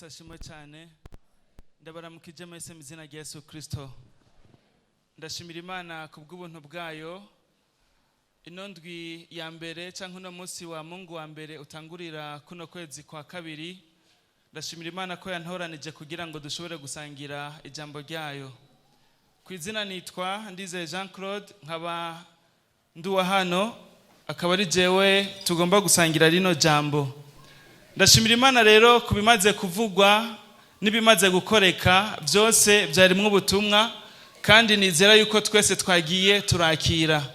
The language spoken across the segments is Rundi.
Ashimwe cyane ndabaramukije mwese mu izina rya Yesu Kristo. Ndashimira Imana kubw'ubuntu bwayo. Ino ndwi ya mbere cyangwa uno munsi wa Mungu wa mbere utangurira kuno kwezi kwa kabiri. Ndashimira Imana ko yantoranije kugira ngo dushobore gusangira ijambo ryayo. Ku izina nitwa Ndize Jean Claude, nkaba nduwa hano, akaba ari jewe tugomba gusangira rino jambo. Ndashimira Imana rero kubimaze kuvugwa nibimaze gukoreka byose byarimwe ubutumwa, kandi nizera yuko twese twagiye turakira.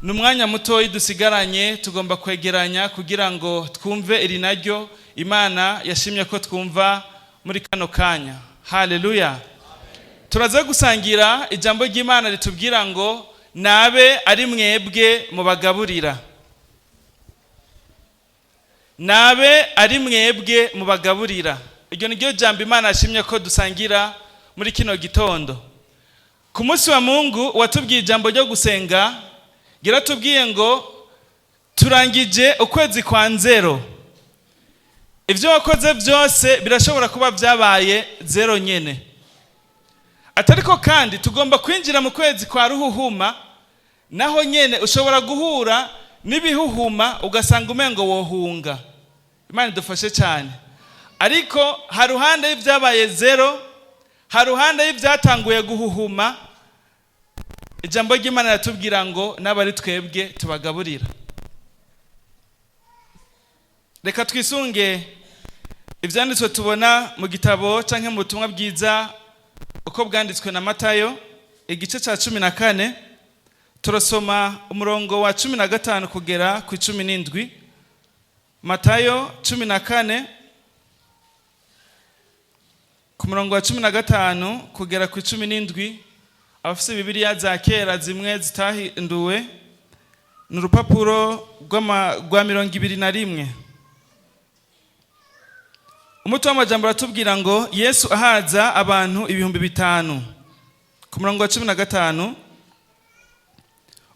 Numwanya mutoyi dusigaranye tugomba kwegeranya kugira ngo twumve iri naryo Imana yashimye ko twumva muri kano kanya. Haleluya. Turaza gusangira ijambo ry'Imana ritubwira ngo Nabe ari mwebwe mubagaburira. Nabe ari mwebwe mubagaburira. Iryo niryo jambo Imana yashimye ko dusangira muri kino gitondo. Ku munsi wa Mungu watubwiye ijambo ryo gusenga, giratubwiye ngo turangije ukwezi kwa nzero. Ivyo wakoze byose birashobora kuba byabaye zero nyene. Atariko kandi tugomba kwinjira mu kwezi kwa ruhuhuma, naho nyene ushobora guhura nibihuhuma ugasanga umengo wohunga. Imana idufashe cyane. Ariko haruhande y'ibyabaye zero, haruhande y'ibyatanguye guhuhuma, ijambo ry'Imana yatubwira ngo n'abari twebwe tubagaburira. Reka twisunge ivyanditswe tubona mu gitabo canke mu butumwa bwiza uko bwanditswe na Matayo igice ca 14. Turasoma umurongo wa 15 kugera ku 17. Matayo 14 ku murongo wa 15 kugera ku 17. Abafise Bibiliya za kera zimwe zitahinduwe n'urupapuro rwa 21. Umutwe w'amajambo ratubwira ngo Yesu ahaza abantu 5,000. Ku murongo wa 15,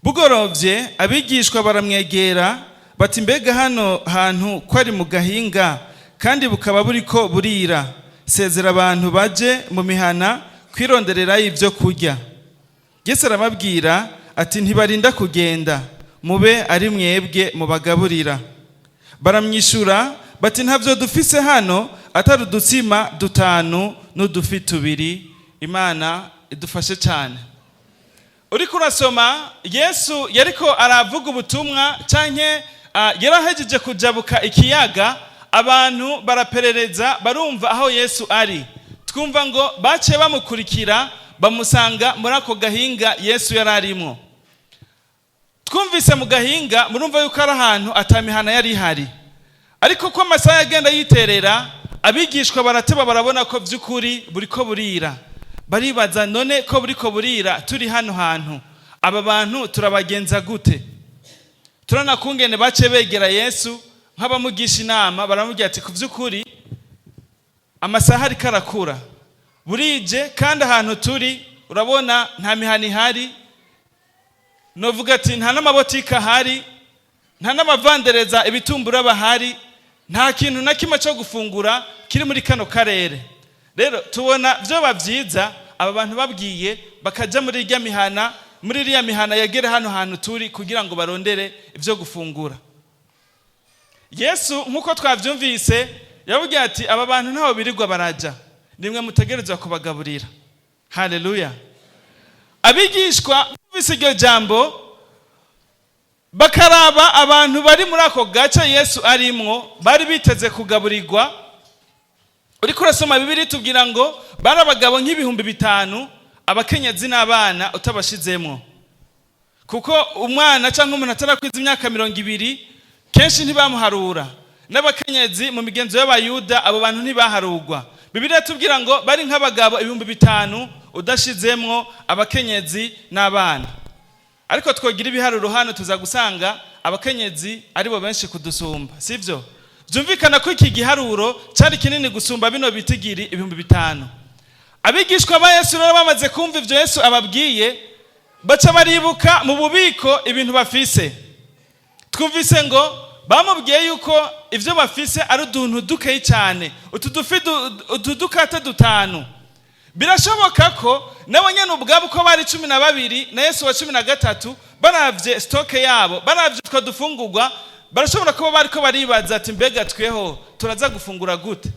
bugorovye abigishwa baramwegera bati mbega hano hantu ko ari mu gahinga kandi bukaba buriko burira, sezera abantu baje mu mihana kwironderera ivyo kurya. Yesu arababwira ati ntibarinda kugenda, mube ari mwebwe mubagaburira. Baramwishura bati ntavyo dufise hano atari udutsima 5 n'udufi 2. Imana idufashe cyane. Uriko urasoma Yesu yariko aravuga ubutumwa canke yarahejeje kujabuka ikiyaga, abantu baraperereza barumva aho Yesu ari. Twumva ngo bace bamukurikira bamusanga muri ako gahinga Yesu yararimo. Twumvise mu gahinga murumva yuko ari ahantu atamihana yari hari. Ariko ko amasaha yagenda yiterera, abigishwa barateba barabona ko by'ukuri buriko burira. Baribaza none ko buriko burira turi hano hantu, aba bantu turabagenza gute? Turana kungene bace begera Yesu nk'abamugisha inama, baramubwira ati ku by'ukuri amasaha ari karakura, burije kandi ahantu turi urabona nta mihana ihari, novuga ati nta n'amabotike ahari, nta n'amavandereza ibitumbura bahari, nta kintu na kimwe cyo gufungura kiri muri kano karere. Rero tubona byoba byiza aba bantu babwiye bakaja muri irya mihana, muri iriya mihana yagere hano hantu turi kugira ngo barondere ivyo gufungura. Yesu nkuko twavyumvise yabwiye ati aba bantu ntaho birirwa baraja, nimwe mutegerezwa kubagaburira. Haleluya. Abigishwa bumvise iryo jambo bakaraba abantu bari muri ako gace Yesu arimwo, bari biteze kugaburirwa. Uriko urasoma Bibiliya tubwira ngo bari abagabo nk'ibihumbi 5, abakenyezi n'abana utabashizemo. Kuko umwana cyangwa umuntu atarakwiza imyaka 20 kenshi ntibamuharura. N'abakenyezi mu migenzo y'abayuda abo bantu ntibaharugwa. Bibiliya tubwira ngo bari nk'abagabo 5,000 udashizemwo abakenyezi n'abana. Ariko twogira ibiharuro hano tuza gusanga abakenyezi aribo benshi kudusumba, sivyo? Byumvikana ko iki giharuro cyari kinini gusumba bino bitigiri 5,000. Abigishwa ba Yesu rero bamaze kumva ivyo Yesu ababwiye, baca baribuka mu bubiko ibintu bafise. Twumvise ngo bamubwiye yuko ivyo bafise ari uduntu dukeyi cyane, utudukata 5. Birashoboka ko nabo nyene ubwabo ko bari 12 na Yesu wa 13 baravye stoke yabo, baravye twa dufungurwa, barashobora kuba bariko baribaza ati mbega tweho turaza gufungura gute?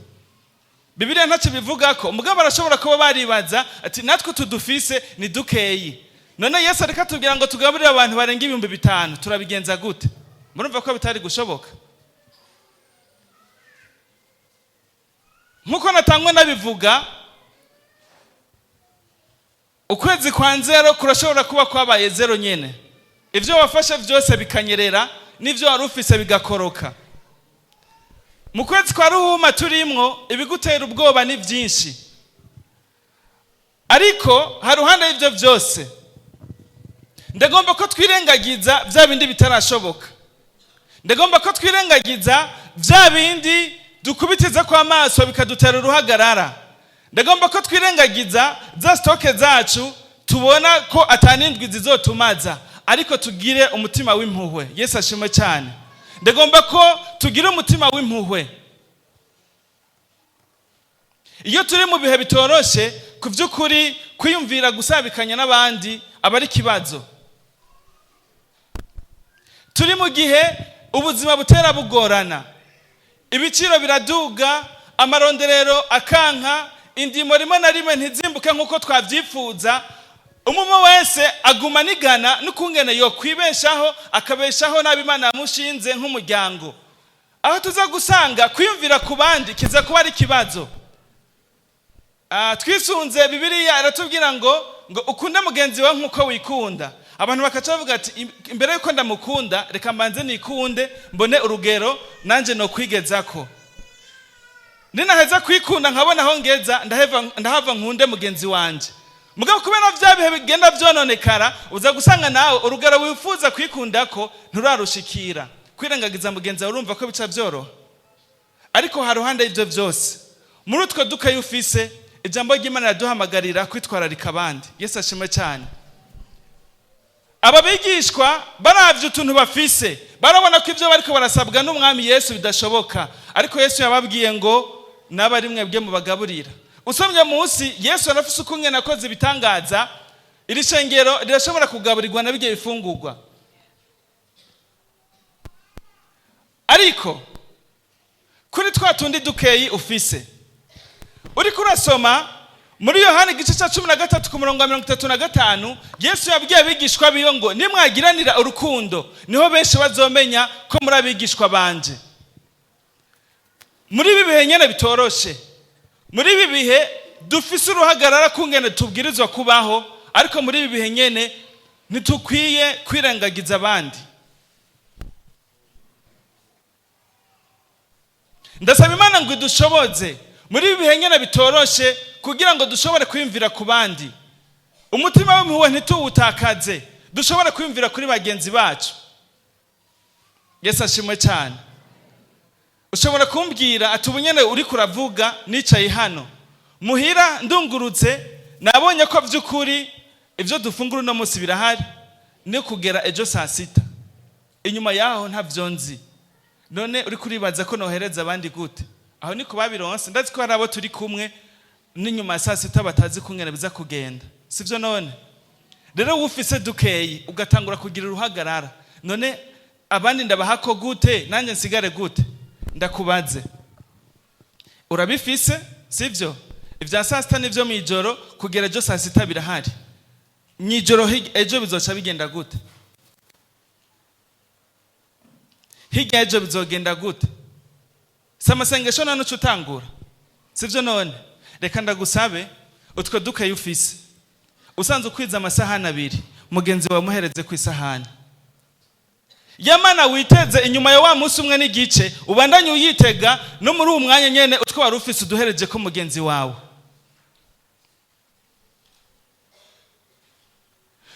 Bibiliya ntacyo bivuga ko, mugabo barashobora kuba baribaza ati natwe tudufise ni dukeyi. None Yesu ariko atubwira ngo tugaburire abantu barenga 5,000, turabigenza gute? Murumva ko bitari gushoboka. Nkuko natangwe nabivuga, ukwezi kwa nzero kurashobora kuba kwabaye zero nyene. Ivyo wafashe vyose bikanyerera, n'ivyo warufise bigakoroka. Mu kwezi kwa ruhuma turimwo, ibigutera ubwoba ni byinshi. Ariko haruhande y'ivyo vyose, ndagomba ko twirengagiza vya bindi bitarashoboka. Ndagomba ko twirengagiza vya bindi dukubitiza kwa maso bikadutera uruhagarara. Ndagomba ko twirengagiza za stoke zacu tubona ko atanindwi zizotumaza, ariko tugire umutima w'impuhwe. Yesu ashimwe cyane. Ndagomba ko tugire umutima w'impuhwe. Iyo turi mu bihe bitoroshe, ku by'ukuri kwiyumvira gusabikanya n'abandi aba ari kibazo. Turi mu gihe ubuzima butera bugorana, ibiciro biraduga, amaronderero akanka, indimo rimwe na rimwe ntizimbuke nk'uko twabyifuza. Umwe wese aguma nigana n'ukungene yo kwibeshaho, akabeshaho n'abimana yamushinze nk'umuryango. Aho tuza gusanga kwiyumvira ku bandi kiza kuba ari kibazo. Twisunze Bibiliya iratubwira ngo ukunde mugenzi wawe nk'uko wikunda. Abantu bakaca bavuga ati imbere yuko ndamukunda reka mbanze nikunde mbone urugero nanje no kwigezako. Ninaheza kwikunda nkabona aho ngeza ndahava nkunde mugenzi wanje. Mugabo kubera vya bihe bigenda vyononekara, uza gusanga nawe urugero wifuza kwikundako nturarushikira. Kwirengagiza mugenzi wawe urumva ko bica vyoroha. Ariko haruhande y'ivyo vyose, muri utwo dukayufise, ijambo ry'Imana raduhamagarira kwitwararika abandi. Yesu ashimwe cyane. Ababigishwa baravye utuntu bafise, barabona ko ivyo bariko barasabwa n'umwami Yesu bidashoboka, ariko Yesu yababwiye ngo nabari mwebwe mubagaburira. Usomye munsi Yesu arafise uko ngene akoze bitangaza, iri shengero rirashobora kugaburirwa na bige bifungurwa. Ariko kuri twa tundi dukeyi ufise, uriko urasoma muri Yohana igice cya 13 ku murongo wa 35, Yesu yabwiye abigishwa biyo ngo nimwagiranira urukundo niho benshi bazomenya ko muri abigishwa banje. Muri ibi bihe nyene bitoroshe, muri ibi bihe dufise uruhagarara kungene tubwirizwa kubaho, ariko muri ibi bihe nyene nitukwiye kwirengagiza abandi. Ndasaba Imana ngo idushoboze muri ibi bihe nyene bitoroshe kugira ngo dushobore kwiyumvira ku bandi. Umutima w'impuhwe ntituwutakaze, dushobore kwiyumvira kuri bagenzi bacu. Yesu ashimwe cyane. Ushobora kumbwira ati ubunyene uri kuravuga nicaye hano muhira ndungurutse, nabonye ko by'ukuri ivyo dufungura no munsi birahari, ni kugera ejo saa 6, inyuma yaho ntavyo nzi. None uri kuribaza ko nohereza abandi gute? Aho niko babironse. Ndazi ko hari abo turi kumwe n'inyuma saa 6 batazi kungene biza kugenda, sivyo? None rero ufise dukeyi ugatangura kugira uruhagarara, none abandi ndabahako gute, nanje nsigare gute? Ndakubaze, urabifise sivyo? Ivya saa 6 nivyo mwijoro, kugera ejo saa 6 birahari. Mwijoro ejo bizoca bigenda gute? Higa ejo bizogenda gute? Samasengesho nano cutangura, sivyo? None reka ndagusabe utwo dukeyi ufise, usanze ukwiza amasahani 2, mugenzi wawe muhereze ku isahani. Yamana witeze inyuma ya wa munsi umwe n'igice, ubandanye uyitega no muri umwanya nyene utwo wari ufise uduhereje ko mugenzi wawe.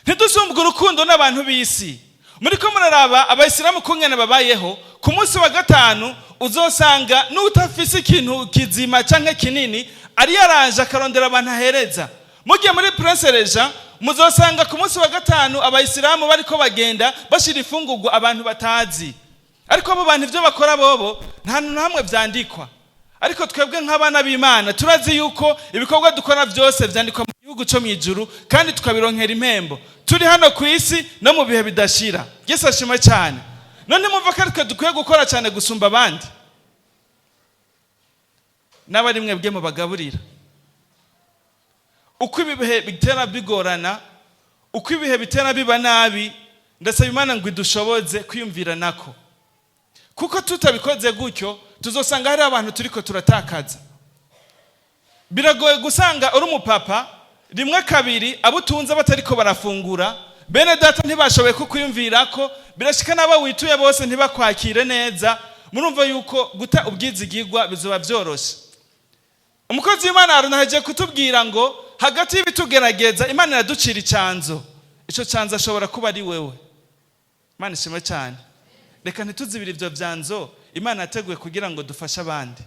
ntidusumbwe urukundo n'abantu b'isi. Muriko muraraba abayisilamu kungene babayeho, ku munsi wa gatanu uzosanga n'utafise ikintu kizima canke kinini ari yaranje akarondera abantu ahereza. Mugiye muri Prince Regent muzosanga ku munsi wa gatanu abayisilamu bariko bagenda bashira ifungurwa abantu batazi, ariko abo bantu ivyo bakora bobo nta namwe vyandikwa. Ariko twebwe nk'abana b'Imana turazi yuko ibikorwa dukora byose vyandikwa mu gihugu cyo mwijuru kandi tukabironkera impembo turi hano ku isi no mu bihe bidashira. Yesu ashimwe cyane. None mumva ko ariko dukwiye gukora cyane gusumba abandi. N'abari mwebwe mubagaburira, uko ibihe bitera bigorana, uko ibihe bitera biba nabi, ndasaba Imana ngo idushoboze kwiyumvira nako, kuko tutabikoze gutyo tuzosanga hari abantu turiko turatakaza. Biragoye gusanga uri umupapa rimwe kabiri abutunze batariko barafungura, bene data ntibashoboye kukwiyumvirako, birashika n'aba wituye bose ntibakwakire neza. Murumva yuko guta ubwizigirwa bizoba byoroshe. Umukozi w'Imana arunaheje kutubwira ngo hagati y'ibitugerageza Imana iraducira icanzo. Ico canzo ashobora kuba ari wewe. Imana ishimwe cyane. Reka ntituzibira ivyo vyanzo Imana yateguye kugira ngo dufashe abandi.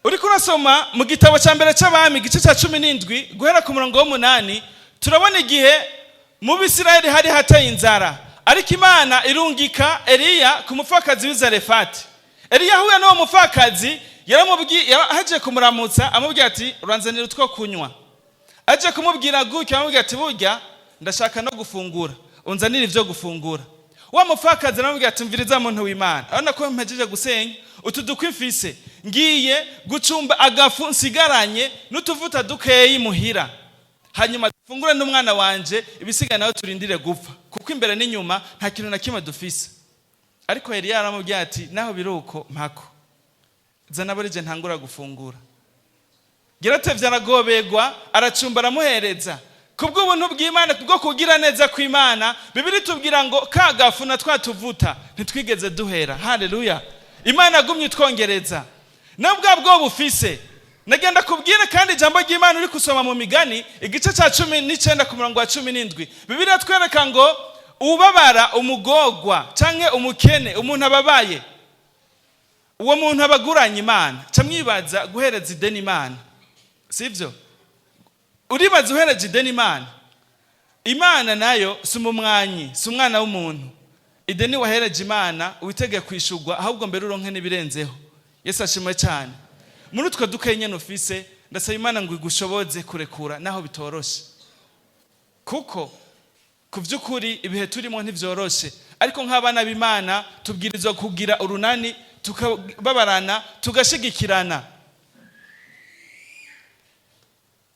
Uriko urasoma mu gitabo cya mbere cy'abami igice cya 17 guhera ku murongo w'8 turabona igihe mu Bisirayeli hari hateye inzara, ariko Imana irungika Eliya ku mupfakazi w'Izarefati. Eliya huye n'uwo mupfakazi haje kumuramutsa amubwira ati uranzanira utwo kunywa. Aje kumubwira gutyo amubwira ati burya ndashaka no gufungura, unzanira ivyo gufungura. Wa mupfakazi aramubwira ati mviriza muntu w'Imana, abona ko mpejeje gusenya utu dukwifise, ngiye gucumba agafu nsigaranye n'utuvuta dukeyi muhira, hanyuma dufungure n'umwana wanje, ibisigaye nawe turindire gupfa, kuko imbere n'inyuma nta kintu na kimwe dufise. Ariko Eliya aramubwira ati naho biruko mpako, zana burije ntangura gufungura. Geratevye aragobegwa, aracumba aramuhereza. Kubw'ubuntu bw'Imana bwo kugira neza kw'Imana, Bibiri tubwira ngo kagafu na twatuvuta ntitwigeze duhera. Haleluya. Imana agumye twongereza. Nabwo bwo bufise. Nagenda kubwira kandi ijambo ry'Imana uri kusoma mu Migani igice cya 19 ku murongo wa 17. Bibiri atwereka ngo ubabara umugogwa canke umukene, umuntu ababaye, uwo muntu abaguranye Imana. Camwibaza guhereza ideni Imana. Sivyo? Uribaza uhereje ideni Imana. Imana nayo si umumwanyi, si umwana w'umuntu. Ideni wahereje Imana uitege kwishurwa, ahubwo mbere uronke n'ibirenzeho. Yesu ashimwe cyane. Muri utwo dukenye nufise, ndasaba Imana ngo igushoboze kurekura naho bitoroshe. Kuko kuvyukuri ibihe turimo ntivyoroshe, ariko nk'abana b'Imana tubwirizwa kugira urunani, tukababarana, tugashigikirana.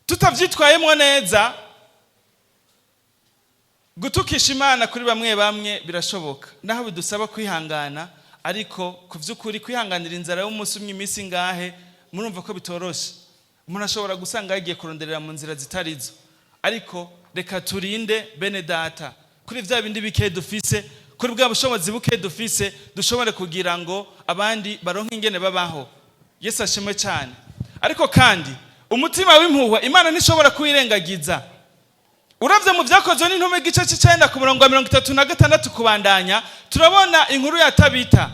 Tutavyitwayemo neza, gutukisha Imana kuri bamwe bamwe birashoboka, naho bidusaba kwihangana, ariko kuvyukuri kwihanganira inzara y'umunsi umwe imisi ngahe murumva ko bitoroshe. Umuntu ashobora gusanga yagiye kuronderera mu nzira zitarizo, ariko reka turinde bene data kuri vya bindi bike dufise, kuri bwa bushobozi buke dufise, dushobore kugira ngo abandi baronke ingene babaho. Yesu ashimwe cyane. Ariko kandi umutima w'impuhwe Imana ntishobora kuyirengagiza. Uravye mu vyakozwe n'intume igice c'9 ku murongo wa 36 kubandanya, turabona inkuru ya Tabita.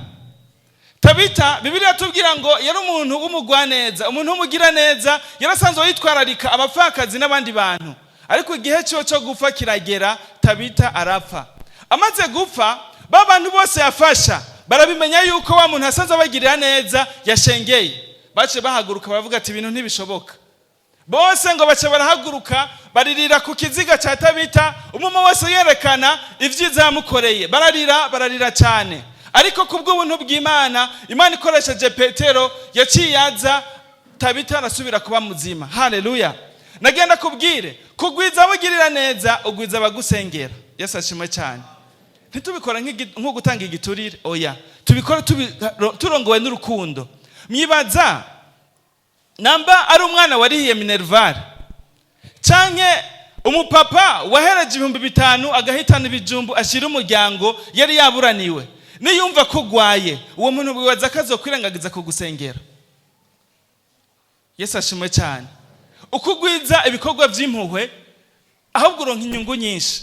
Tabita Bibiri yatubwira ngo yari umuntu w'umugwaneza, umuntu w'umugira neza, yarasanzwe yitwararika abapfakazi n'abandi bantu. Ariko igihe cyo gupfa kiragera, Tabita arapfa. Amaze gupfa, ba bantu bose yafasha barabimenya yuko wa muntu asanzwe abagirira neza yashengeye. Bace bahaguruka baravuga ati ibintu ntibishoboka. Bose ngo bace barahaguruka baririra ku kiziga cya Tabita, umwe wese yerekana ivyiza yamukoreye. Bararira cyane. Ariko kubw'ubuntu bw'Imana, Imana ikoresheje Petero yaciyaza Tabita arasubira kuba muzima. Haleluya. Nagenda kubwire kugwiza abagirira neza ugwiza abagusengera. Yesu ashimwe cyane. Ntitubikora nko gutanga igiturire, oya. Tubikora turongowe n'urukundo. Mwibaza namba ari umwana warihiye minerval canke umupapa wahereje 5,000 agahitana ibijumbu ashira umuryango yari yaburaniwe, niyumva ko gwaye uwo muntu wibaza kazo kwirengagiza kugusengera. Yesu ashimwe cyane. Ukugwiza ibikorwa by'impuhwe ahubwo uronka inyungu nyinshi,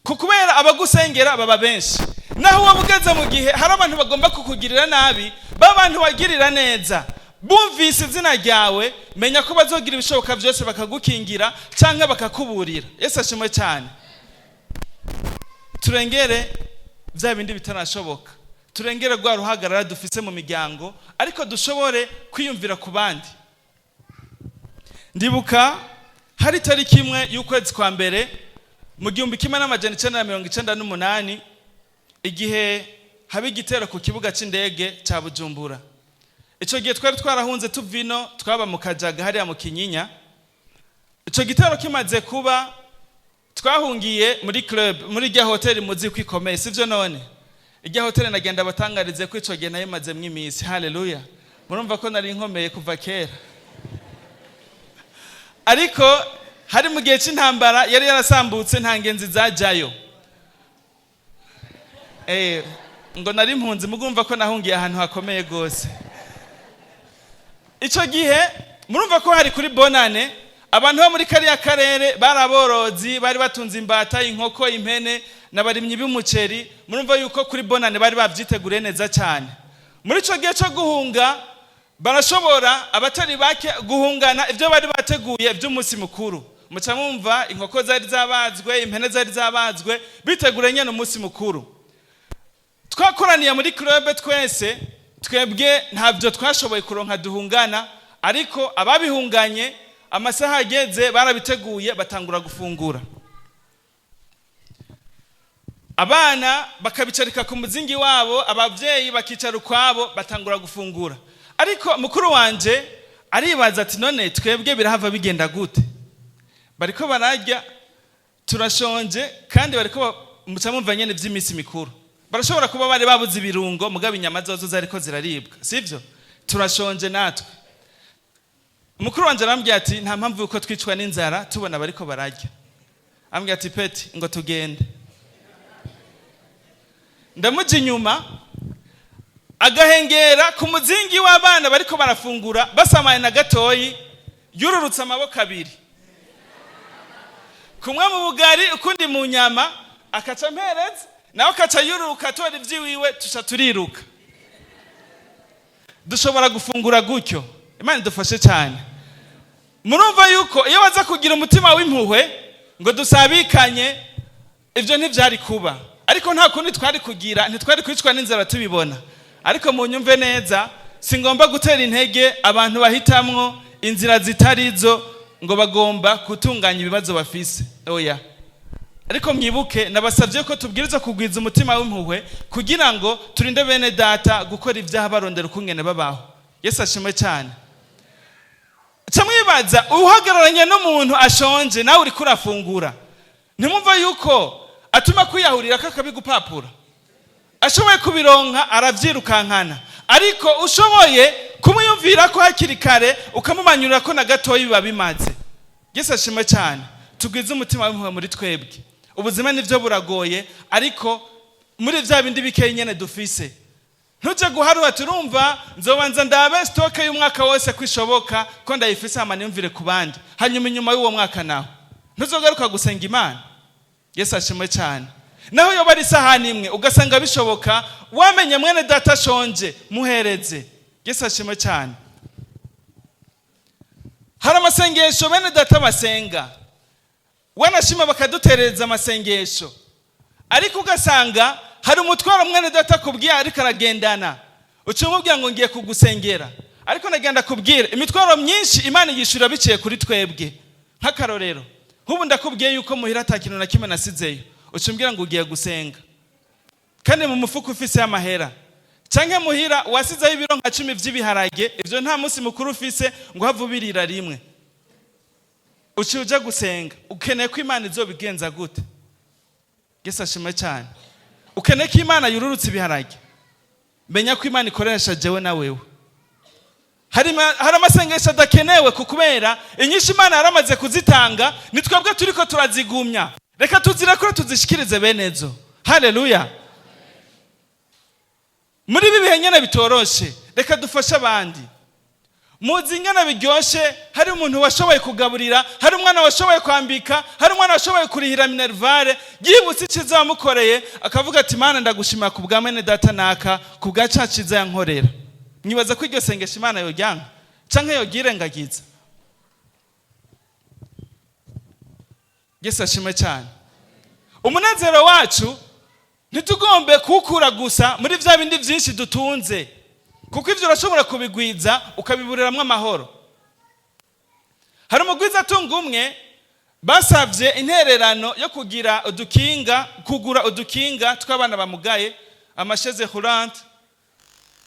kubera abagusengera baba benshi. Naho wabugeze mu gihe hari abantu bagomba kukugirira nabi, babantu wagirira neza, bumvise izina ryawe, menya ko bazogira ibishoboka byose bakagukingira cyangwa bakakuburira. Yesu ashimwe cyane. Turengere bya bindi bitarashoboka, turengere rwa ruhagarara dufise mu miryango, ariko dushobore kwiyumvira ku bandi. Ndibuka hari tariki imwe y'ukwezi kwa mbere mu 1998 igihe haba igitero ku kibuga c'indege ca Bujumbura. Ico gihe twari twarahunze tuvino, twaba mu Kajaga hariya mu Kinyinya. Ico gitero kimaze kuba, twahungiye muri club, muri rya hotel muzi kwikomeye, sivyo none? Irya hotel nagenda batangarize ko ico gihe nayo maze mw'imisi. Haleluya. Murumva ko nari nkomeye kuva kera. Ariko hari mu gihe c'intambara yari yarasambutse, nta ngenzi zajayo. Ngo nari impunzi, mugumva ko nahungiye ahantu hakomeye gose. Ico gihe murumva ko hari kuri bonane, abantu bo muri kariya karere baraborozi, bari batunze imbata, inkoko, impene n'abarimyi b'umuceri. Murumva yuko kuri bonane bari bavyiteguriye neza cyane. Muri ico gihe cyo guhunga barashobora abatari bake guhungana ibyo bari bateguye by'umunsi mukuru. Muca mwumva inkoko zari zabazwe, impene zari zabazwe, bitegure nyene umunsi mukuru. Twakoraniye muri club twese, twebwe ntabyo twashoboye kuronka duhungana, ariko ababihunganye amasaha ageze barabiteguye, batangura gufungura. Abana bakabicarika ku muzingi wabo, abavyeyi bakicara ukwabo, batangura gufungura. Ariko mukuru wanje aribaza ati none twebwe birahava bigenda gute? Bariko bararya, turashonje, kandi bariko muca mumva nyene vy'imisi mikuru. Barashobora kuba bari babuze ibirungo, mugabo inyama zozo zariko ziraribwa, sivyo? Turashonje natwe. Mukuru wanje arambwira ati nta mpamvu yuko twicwa n'inzara tubona bariko bararya. Ambwira ati peti ngo tugende. Ndamuja inyuma, agahengera ku muzingi w'abana bariko barafungura, basamaye na gatoyi, yururutse amaboko abiri, kumwe mu bugari ukundi mu nyama, akaca mpereza, nawe akaca yururuka atora ivyiwiwe, tusha turiruka. Dushobora gufungura gutyo. Imana idufashe cyane. Murumva yuko iyo baza kugira umutima w'impuhwe ngo dusabikanye, ivyo ntivyari kuba. Ariko nta kundi twari kugira, ntitwari kwicwa n'inzara tubibona. Ariko mu nyumve neza, singomba gutera intege abantu bahitamwo inzira zitarizo ngo bagomba gutunganya ibibazo bafise. Oya. Ariko mwibuke nabasavye ko tubwiriza kugwiza umutima w'impuhwe kugira ngo turinde bene data gukora ibyaha barondera ukungene babaho. Yesu ashimwe cyane. Camwibaza uhagararanye n'umuntu ashonje, nawe uri kurafungura, ntimumva yuko atuma kwiyahurira kakabigupapura? Ashoboye kubironka aravyirukankana, ariko ushoboye kumuyumvira ko hakiri kare ukamumanyurira ko na gatoyi biba bimaze. Yesu ashimwe cyane. Tugwize umutima w'impuhwe muri twebwe. Ubuzima nivyo buragoye, ariko muri vya bindi bikeye nyene dufise, ntuje guharura turumva nzobanza ndabe stoke y'umwaka wose kwishoboka ko ndayifise amanimvire ku bandi, hanyuma inyuma y'uwo mwaka naho ntuzogaruka gusenga Imana. Yesu ashimwe cyane. Naho yo bari sahani imwe ugasanga bishoboka, wamenye mwene data shonje muhereze. Yesu ashimwe cyane. Hari amasengesho bene data basenga, wanashima bakaduterereza amasengesho, ariko ugasanga hari umutwaro mwene data kubwiye ariko aragendana, ucumubwira ngo ngiye kugusengera, ariko nagenda kubwira imitwaro myinshi Imana yishura biciye kuri twebwe. Nk'akarorero, nk'ubu ndakubwiye yuko muhira atakintu na kimwe nasizeyo, ucumbwira ngo ugiye gusenga, kandi mu mufuko ufise amahera, canke muhira wasizeyo ibiro nka 10 vy'ibiharage, ivyo nta munsi mukuru ufise ngo have ubirira rimwe, ucuja gusenga, ukeneye ko Imana izobigenza gute? Yesu ashimwe cyane. Ukeneye ko Imana yururutse ibiharage, menya ko Imana ikoresha jewe na wewe. Hari amasengesho adakenewe kubera inyinshi Imana yaramaze kuzitanga, nitwebwe turiko turazigumya. Reka tuzira ko tuzishikirize benezo. Haleluya. Muri bibihe nyene bitoroshe, reka dufashe abandi. muzi ingana biryoshe, hari umuntu washoboye kugaburira, hari umwana washoboye kwambika, hari umwana washoboye kurihira minervare, yibutse iciza wamukoreye akavuga ati Mana ndagushimira ku bwa mwene data naka, ku bwa ca ciza yankorera. Mwibaza ko iryo sengesho Imana yoryanga canke yogirengagiza? Yesu ashimwe cyane. Umunezero wacu ntitugombe kuwukura gusa muri vya bindi vyinshi dutunze, kuko ivyo urashobora kubigwiza ukabiburiramwo amahoro. Hari umugwiza atunga umwe basavye intererano yo kugura udukinga tw'abana bamugaye, amasheze roulant.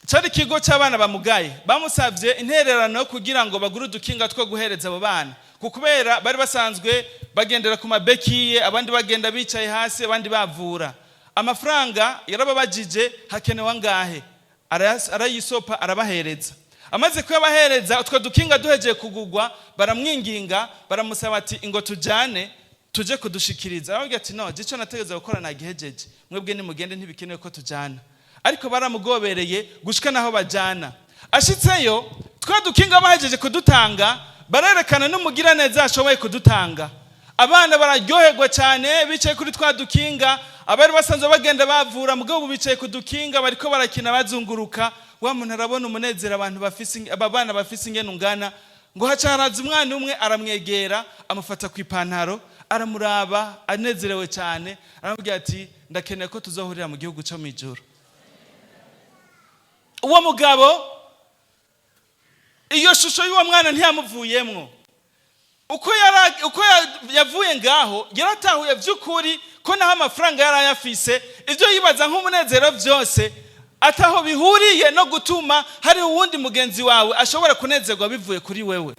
Cari ikigo c'abana bamugaye, bamusavye intererano yo kugira ngo bagure udukinga two guhereza abo bana, kubera bari basanzwe bagendera ku mabekiye, abandi bagenda bicaye hasi, abandi bavura. Amafaranga yarababajije hakenewe angahe, arayisopa arabahereza. Amaze kuyabahereza utwo dukinga duhejeye kugugwa, baramwinginga baramusaba ati ingo tujane tuje kudushikiriza. Aravuga ati no, gico nategeza gukora nagihejeje, mwebwe nimugende ntibikenewe ko tujana. Ariko baramugobereye gushika naho bajana. Ashitseyo twa dukinga bahejeje kudutanga, barerekana n'umugira neza ashoboye kudutanga. Abana bararyoherwa cyane bicaye kuri twa dukinga, abari basanzwe bagenda bavura mugabo bicaye ku dukinga bariko barakina bazunguruka. Wa muntu arabona umunezero abantu bafise, abana bafise ingene ungana, ngo hacaraza umwana umwe aramwegera amufata ku ipantaro, aramuraba anezerewe cyane, aramubwira ati ndakeneye ko tuzohurira mu gihugu cyo mwijuru. Uwo mugabo iyo shusho y'uwo mwana ntiyamuvuyemwo. Uko yavuye ngaho yaratahuye by'ukuri ko naho amafaranga yarayafise, ibyo yibaza nk'umunezero byose ataho bihuriye no gutuma hari uwundi mugenzi wawe ashobora kunezerwa bivuye kuri wewe.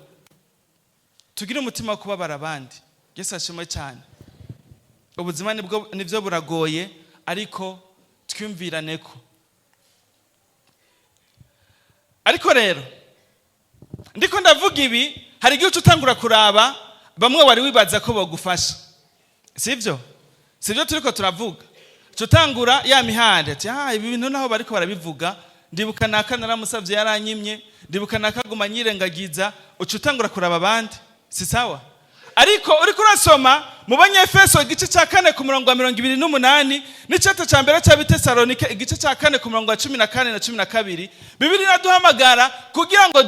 Tugire umutima wo kubabara abandi. Yesu ashimwe cyane. Ubuzima nibyo buragoye, ariko twumviraneko. Ariko rero ndiko ndavuga ibi, hari igihe utangura kuraba bamwe wari wibaza ko bagufasha, sivyo turiko turavuga. Tutangura ya mihanda ati ibi bintu naho bariko barabivuga, ndibuka naka naramusavye yaranyimye, ndibuka nakaguma nyirengagiza. Utangura kuraba abandi, si sawa. Ariko uriko urasoma mu Banyefeso igice cya 4 ku murongo wa 28 n'icyato cya mbere cya Bitesalonike igice cya 4 ku murongo wa 14 na 12, Bibiliya iraduhamagara kugira ngo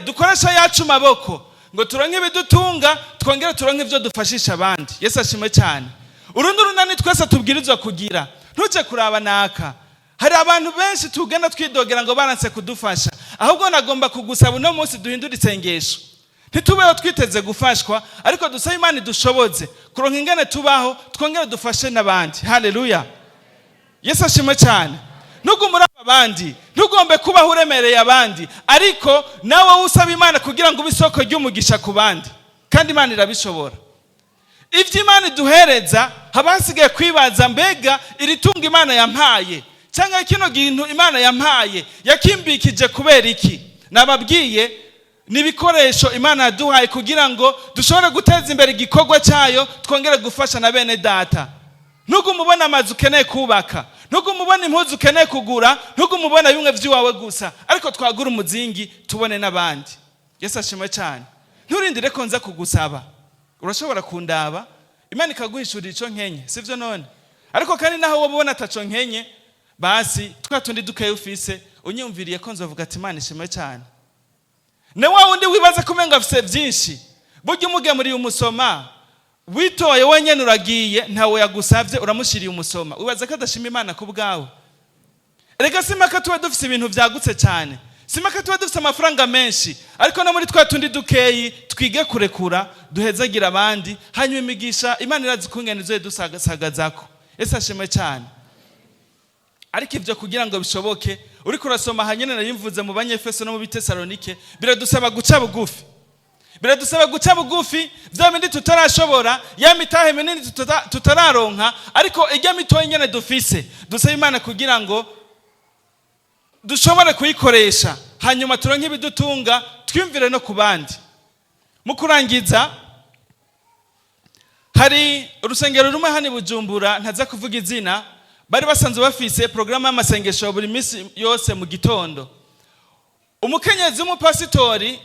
dukoresha yacu maboko ngo turonke ibidutunga, twongere turonke ibyo dufashisha abandi. Yesu ashimwe cyane. Urundi runani twese tubwirizwa kugira, ntuje kuraba naka. Hari abantu benshi tugenda twidogera ngo baranse kudufasha, ahubwo nagomba kugusaba uno munsi duhindura isengesho. Ntitubeho twiteze gufashwa, ariko dusaba Imana dushoboze kuronka ingene tubaho, twongere dufashe n'abandi. Haleluya. Yesu ashimwe cyane. Ntugumura abandi, ntugombe kubaho uremereye abandi, ariko nawe usaba Imana kugira ngo ubisoko ry'umugisha ku bandi, kandi Imana irabishobora. Ivyo Imana duhereza habasigaye kwibaza, mbega iri tunga Imana yampaye cyangwa kino gintu Imana yampaye yakimbikije kubera iki? Nababwiye nibikoresho Imana yaduhaye kugira ngo dushobore guteza imbere igikorwa cyayo, twongere gufasha na bene data. Ntugumubona amazi ukeneye kubaka, ntugumubona impuzu ukeneye kugura, ntugumubona bimwe vy'iwawe gusa, ariko twagura umuzingi tubone n'abandi. Yesu ashimwe cyane. Nturindire ko nza kugusaba, urashobora kundaba Imana ikaguhishurira ico nkenye, sivyo none? Ariko kandi naho wowe ubona ataco nkenye, basi twatundi dukeye ufise unyumviriye ko nzovuga ati Imana ishimwe cyane. Ne wa wundi wibaza kumenga afise byinshi, burya umugemuriye umusoma witoye wenyene uragiye, ntawe yagusavye uramushiriye umusoma, wibaza ko adashima Imana ku bwawe. Erega simaka tuba dufise ibintu vyagutse cyane, simaka tuba dufise amafaranga menshi, ariko no muri twatundi dukeyi twige kurekura, duhezagira abandi, hanyuma imigisha Imana irazikungene izoye dusagazako. Yesu ashimwe cyane. Ariko ivyo kugira ngo bishoboke, uriko urasoma hanyene narimvuze mu Banyefeso no mu Bitesalonike, biradusaba guca bugufi. Biradusaba guca bugufi, vya bindi tutarashobora, ya mitahe minini tutararonka, ariko ijya mitoye nyene dufise, dusaba Imana kugira ngo dushobore kuyikoresha, hanyuma turonke ibidutunga, twimvire no kubandi. Mu kurangiza, hari urusengero rumwe hani Bujumbura, ntaza kuvuga izina, bari basanzwe bafise programu y'amasengesho buri minsi yose mu gitondo. umukenyezi w'umupasitori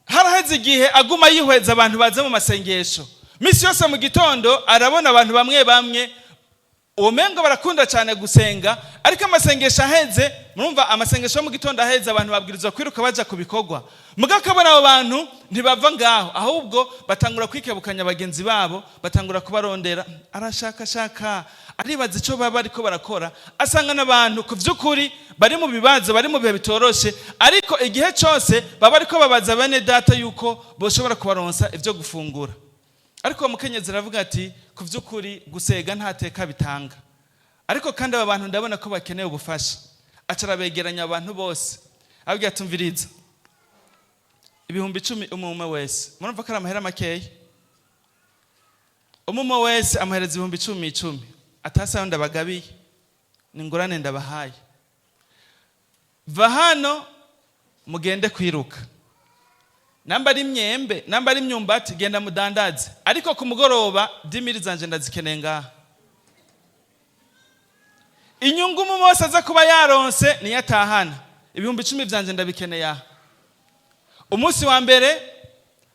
haraheze igihe aguma yihweza abantu baza mu masengesho. Misi yose mu gitondo arabona abantu bamwe bamwe umengo barakunda cyane gusenga, ariko amasengesho aheze, murumva amasengesho mu gitondo aheze abantu babwirizwa kwiruka baja kubikorwa. Mugakabona abo bantu ntibava ngaho, ahubwo batangura kwikebukanya bagenzi babo, batangura kubarondera, arashaka aribaza ico baba ariko barakora, asanga n'abantu ku vy'ukuri bari mu bibazo, bari mu bihe bitoroshe, ariko igihe cyose baba ariko babaza bene data yuko boshobora kubaronsa ivyo gufungura. Ariko umukenyezi aravuga ati ku vy'ukuri gusega nta teka bitanga, ariko kandi aba bantu ndabona ko bakeneye ubufasha. Acarabegeranya abantu bose abwira tumviriza 10,000 umwe wese. Murumva ko ari amahera makeya? Umwe wese amahereza 10,000 atasa ndabagabiye, ni ngorane ndabahaye. Va hano mugende kwiruka, namba ari imyembe, namba ari imyumbati, genda mudandaze, ariko ku mugoroba 10,000 zanje ndazikeneye ngaha. Inyungu mu mose aza kuba yaronse ni yatahana 10,000 vyanje ndabikeneye aha. Umunsi wa mbere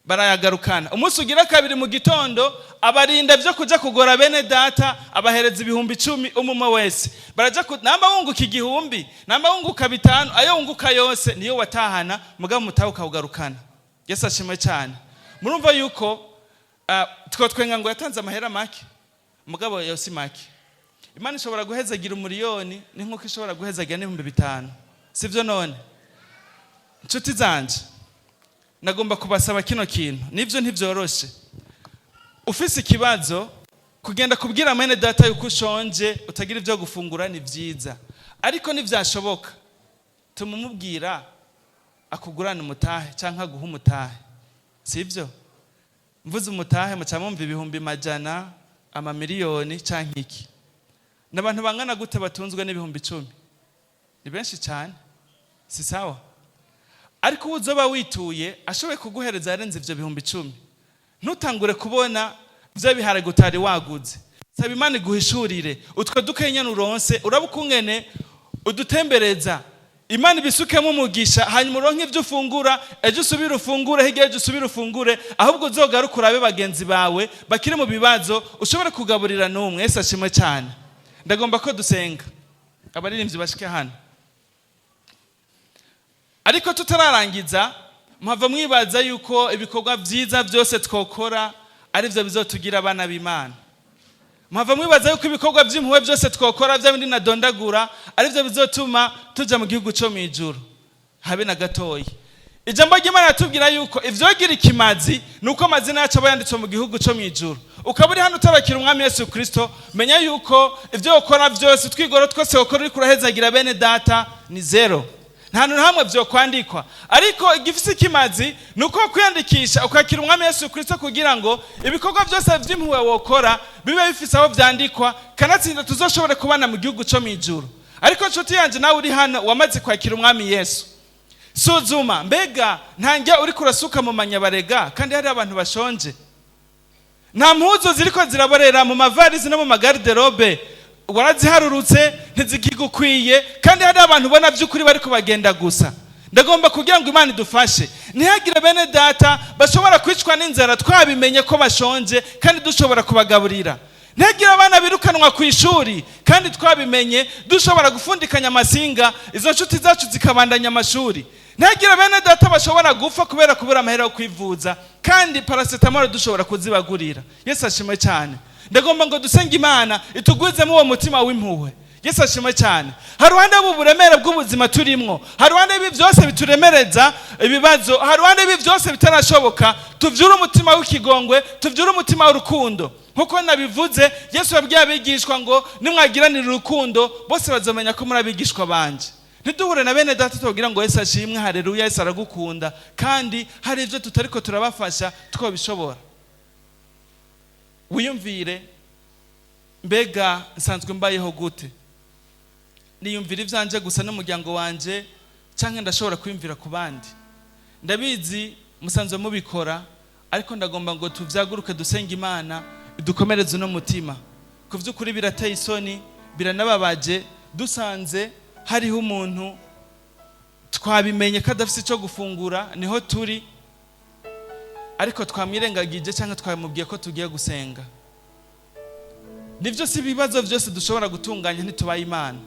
barayagarukana, umunsi ugira kabiri mu gitondo abarinda byo kuja kugora bene data, abahereza 10,000 umwe wese. Baraja namba wunguka 1,000, namba wunguka 5, ayo wunguka yose niyo watahana, mugabo mutaho ukawugarukana. Yesu ashimwe cyane. Murumva yuko twenga ngo yatanze amahera make, mugabo yose make. Imana ishobora guhezagira umuriyoni, ni nkuko ishobora guhezagira n'5,000. Sivyo none? Nshuti zanje, nagomba kubasaba kino kintu, nivyo ntivyoroshe. Ufise ikibazo kugenda kubwira mwene data yuko ushonje utagira ivyo gufungura ni vyiza, ariko nivyashoboka tumumubwira akugurana umutahe canka guha umutahe. Sivyo? Mvuze umutahe muca mumva 100,000, amamiliyoni canke iki. N'abantu bangana gute batunzwe n'10,000? Ni benshi cyane, si sawa? Ariko uzoba wituye ashoboye kuguhereza yarenze ivyo 10,000, ntutangure kubona vyo bihare gutari waguze. Saba Imana iguhishurire utwo dukenya nuronse, urabukungene udutembereza, Imana ibisukemo umugisha, hanyuma uronke ivyo ufungura, ejo usubire ufungure, hirya ejo usubire ufungure, ahubwo uzogaruka urabe bagenzi bawe bakiri mu bibazo, ushobore kugaburira n'umwe. Yesu ashimwe cyane. Ndagomba ko dusenga, abaririmbyi bashike hano. Ariko tutararangiza, mpava mwibaza yuko ibikorwa vyiza byose twokora ari byo bizotugira abana b'Imana. Mpava mwibaza yuko ibikorwa by'impuhwe byose twokora bya bindi nadondagura ari byo bizotuma tuja mu gihugu cyo mwijuru. Habe na gatoyi. Ijambo ry'Imana ratubwira yuko ivyogira ikimazi nuko amazina yacu aba yanditswe mu gihugu cyo mwijuru. Ukaburi hano utabakira umwami Yesu Kristo, menya yuko ivyo ukora byose twigoro twose ukora uri kurahezagira bene data ni zero. Nta hantu hamwe byo kwandikwa, ariko igifise ikimazi nuko kwiyandikisha ukakira umwami Yesu Kristo kugira ngo ibikorwa byose by'impuhwe wokora bibe bifise aho vyandikwa, kanatsinda tuzoshobore kubana mu gihugu cyo mwijuru. Ariko nshuti yanje nawe uri hano wamaze kwakira umwami Yesu, suzuma mbega ntangiye uri kurasuka mu manyabarega kandi hari abantu bashonje, nta mpuzu ziriko ziraborera mu mavarizi no mu magarderobe, waraziharurutse ntizigikukwiye, kandi hari abantu ubona by'ukuri bariko bagenda gusa. Ndagomba kugira ngo Imana idufashe ntihagire bene data bashobora kwicwa n'inzara twabimenye ko bashonje kandi dushobora kubagaburira. Ntihagire abana birukanwa ku ishuri kandi twabimenye dushobora gufundikanya amasinga izo nshuti zacu zikabandanya amashuri. Ntihagire bene data bashobora gupfa kubera kubura amahera yo kwivuza kandi paracetamol dushobora kuzibagurira. Yesu ashimwe cyane. Ndagomba ngo dusenge Imana itugwizemo uwo mutima w'impuhwe. Yesu ashimwe cyane. Haruhande y'uburemere bw'ubuzima turimwo, haruhande y'ibi byose bituremereza ibibazo, haruhande y'ibi byose bitarashoboka, tuvyura umutima w'ikigongwe, tuvyura umutima w'urukundo. Nkuko nabivuze, Yesu yabwiye abigishwa ngo nimwagiranira urukundo bose bazomenya ko muri abigishwa banje. Ntiduhure na bene data tugira ngo Yesu ashimwe, haleluya, Yesu aragukunda, kandi hari ivyo tutariko turabafasha twobishobora. Wiyumvire, mbega nsanzwe mbayeho gute? Niyumvira ivyanje gusa n'umuryango wanje canke ndashobora kwiyumvira ku bandi? Ndabizi musanzwe mubikora, ariko ndagomba ngo tuvyaguruke dusenge Imana idukomereze no mutima. Ku vy'ukuri birateye isoni, biranababaje dusanze hariho umuntu twabimenye ko adafite icyo gufungura niho turi, ariko twamwirengagije cyangwa twamubwiye ko tugiye gusenga. Nibyo si ibibazo byose dushobora gutunganya ntitubaye Imana,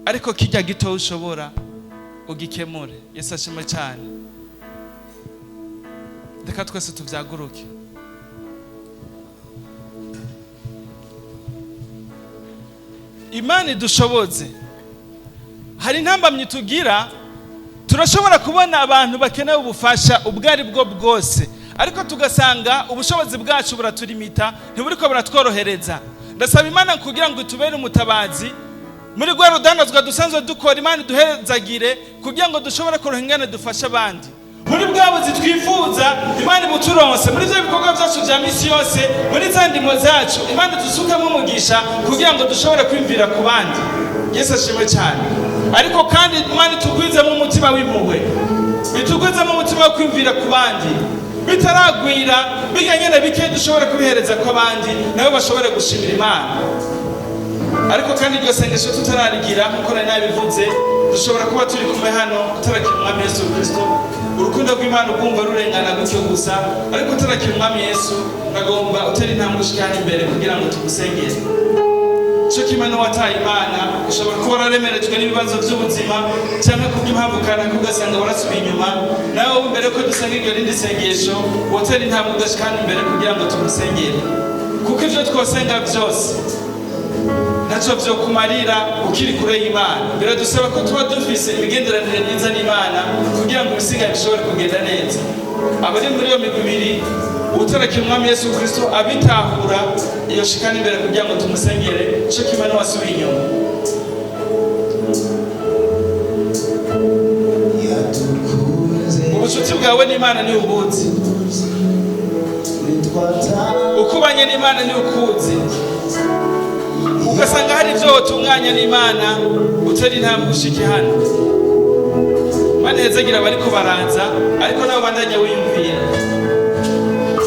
ariko kijya gito ushobora ugikemure. Yesu ashimwe cyane. Reka twese tuvyaguruke. Imana idushoboze. Hari intambamyi tugira, turashobora kubona abantu bakeneye ubufasha ubwo ari bwo bwose, ariko tugasanga ubushobozi bwacu buraturimita, ntiburiko buratworohereza. Ndasaba Imana kugira ngo itubere umutabazi muri rwa rudandazwa dusanzwe dukora. Imana duhezagire kugira ngo dushobore kuronka ingene dufasha abandi. Muri bwabuzi twifuza, Imana ibuturonse muri byo bikorwa byacu bya misi yose, muri za ndimo zacu. Imana dusukamo umugisha kugira ngo dushobore kwimvira ku bandi. Yesu ashimwe cyane. Ariko kandi Imana itugwizemo umutima w'impuhwe, itugwizemo umutima wo kwimvira ku bandi, bitaragwira biganyene bike dushobore kubihereza ku bandi nabo bashobore gushimira Imana. Ariko kandi iryo sengesho tutararigira nkuko nari nabivuze, dushobora kuba turi kumwe hano utarakira Umwami Yesu Kristo. Urukundo rw'Imana ugumva rurengana gutyo gusa, ariko utarakira Umwami Yesu nagomba utera intambwe ushikana imbere kugira ngo tugusengere. Cyo kimwe n'uwataye Imana, ushobora kuba wararemerejwe n'ibibazo by'ubuzima cyangwa kubw'impamvu kanaka ugasanga warasubiye inyuma. Nawe imbere ko dusenga iryo rindi sengesho, utera intambwe ugashikana imbere kugira ngo tugusengere. Kuko ivyo twosenga byose ntacyo byo kumarira ukiri kure y'Imana. Biradusaba ko tuba dufise imigenderanire myiza n'Imana kugira ngo ibisigaye bishobore kugenda neza. Abari muri iyo migwi ibiri, utarakira Umwami Yesu Kristo abitahura iyo shikana imbere kugira ngo tumusengere, cyo kimwe n'uwasubiye inyuma. Ubucuti bwawe n'Imana ni ubuzi, ukubanye n'Imana ni ukuzi. Ugasanga hari ibyo watunganya n'Imana utari intambwe ushike hano. Imana ihezagira abariko baraza, ariko nabo bandanya wiyumvira.